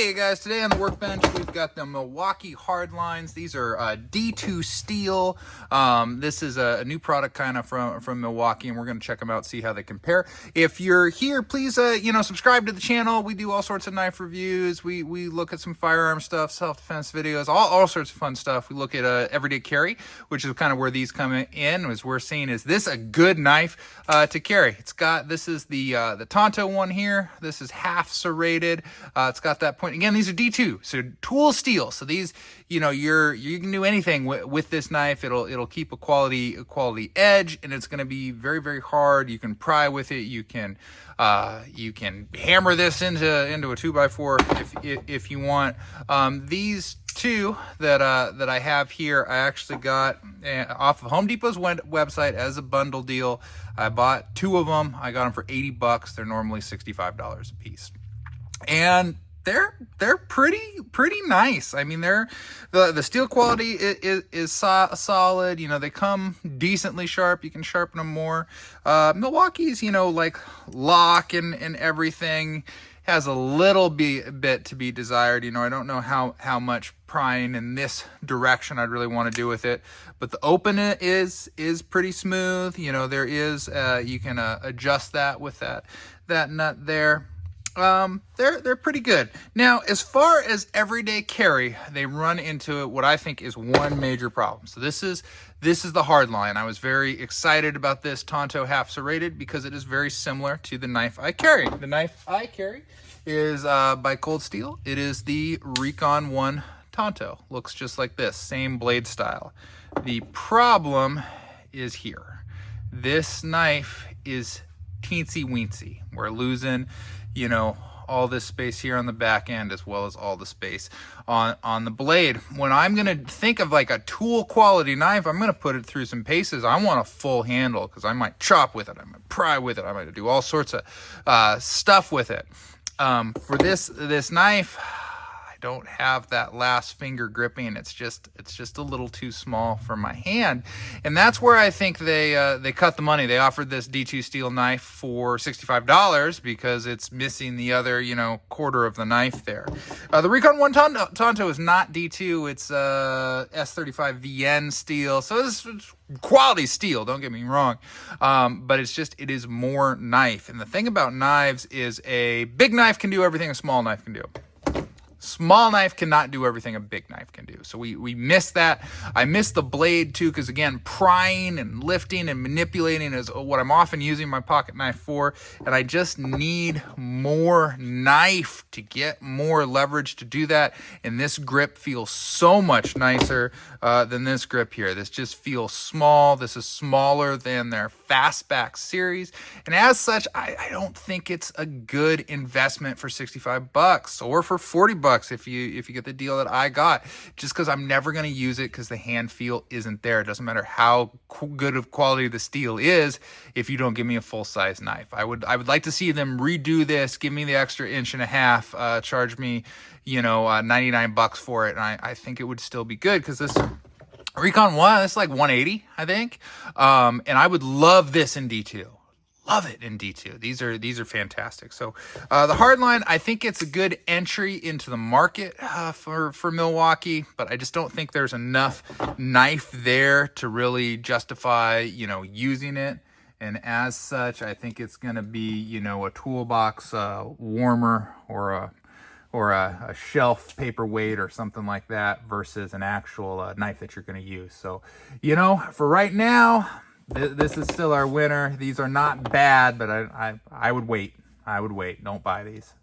Hey guys, today on the workbench we've got the Milwaukee Hardlines. These are D2 steel. This is a new product kind of from Milwaukee, and we're going to check them out, see how they compare. If you're here, please subscribe to the channel. We do all sorts of knife reviews. We look at some firearm stuff, self-defense videos, all sorts of fun stuff. We look at everyday carry, which is kind of where these come in. As we're seeing, is this a good knife to carry? This is the Tonto one here. This is half serrated. It's got that point. Again, these are D2, so tool steel. So these, you can do anything with this knife. It'll keep a quality edge, and it's going to be very, very hard. You can pry with it. You can hammer this into a 2x4 if you want. These two that I have here, I actually got off of Home Depot's website as a bundle deal. I bought two of them. I got them for $80. They're normally $65 a piece, and they're pretty nice. I mean, the steel quality is solid. They come decently sharp. You can sharpen them more. Milwaukee's, like lock and everything has a little bit to be desired. I don't know how much prying in this direction I'd really want to do with it, but the open is pretty smooth. There is you can adjust that with that nut there. They're pretty good. Now, as far as everyday carry, they run into what I think is one major problem. So this is the Hardline. I was very excited about this Tonto half serrated because it is very similar to the knife I carry. The knife I carry is by Cold Steel. It is the Recon 1 Tonto. Looks just like this, same blade style. The problem is here. This knife is teensy weensy. We're losing all this space here on the back end, as well as all the space on the blade. When I'm going to think of like a tool quality knife, I'm going to put it through some paces. I want a full handle because I might chop with it. I might pry with it. I might do all sorts of stuff with it. For this knife, I don't have that last finger gripping. It's just a little too small for my hand, and that's where I think they cut the money. They offered this D2 steel knife for $65 because it's missing the other quarter of the knife there. The Recon 1 Tonto is not D2. It's S35 VN steel, so it's quality steel, don't get me wrong, but it is more knife. And the thing about knives is a big knife can do everything a small knife can do. Small knife cannot do everything a big knife can do. So we missed that. I missed the blade too, because again, prying and lifting and manipulating is what I'm often using my pocket knife for, and I just need more knife to get more leverage to do that. And this grip feels so much nicer than this grip here. This just feels small. This is smaller than their Fastback series, and as such, I don't think it's a good investment for $65 or for $40 if you get the deal that I got, just because I'm never going to use it because the hand feel isn't there. It doesn't matter how good of quality the steel is if you don't give me a full-size knife. I would like to see them redo this, give me the extra 1.5 inch, charge me $99 for it, and I think it would still be good because this Recon 1, it's like $180, I think, and I would love this in D2. Love it in D2. These are fantastic. So the Hardline, I think it's a good entry into the market for Milwaukee, but I just don't think there's enough knife there to really justify using it. And as such, I think it's going to be a toolbox warmer or a shelf paperweight or something like that versus an actual knife that you're going to use. So for right now, this is still our winner. These are not bad, but I would wait. Don't buy these.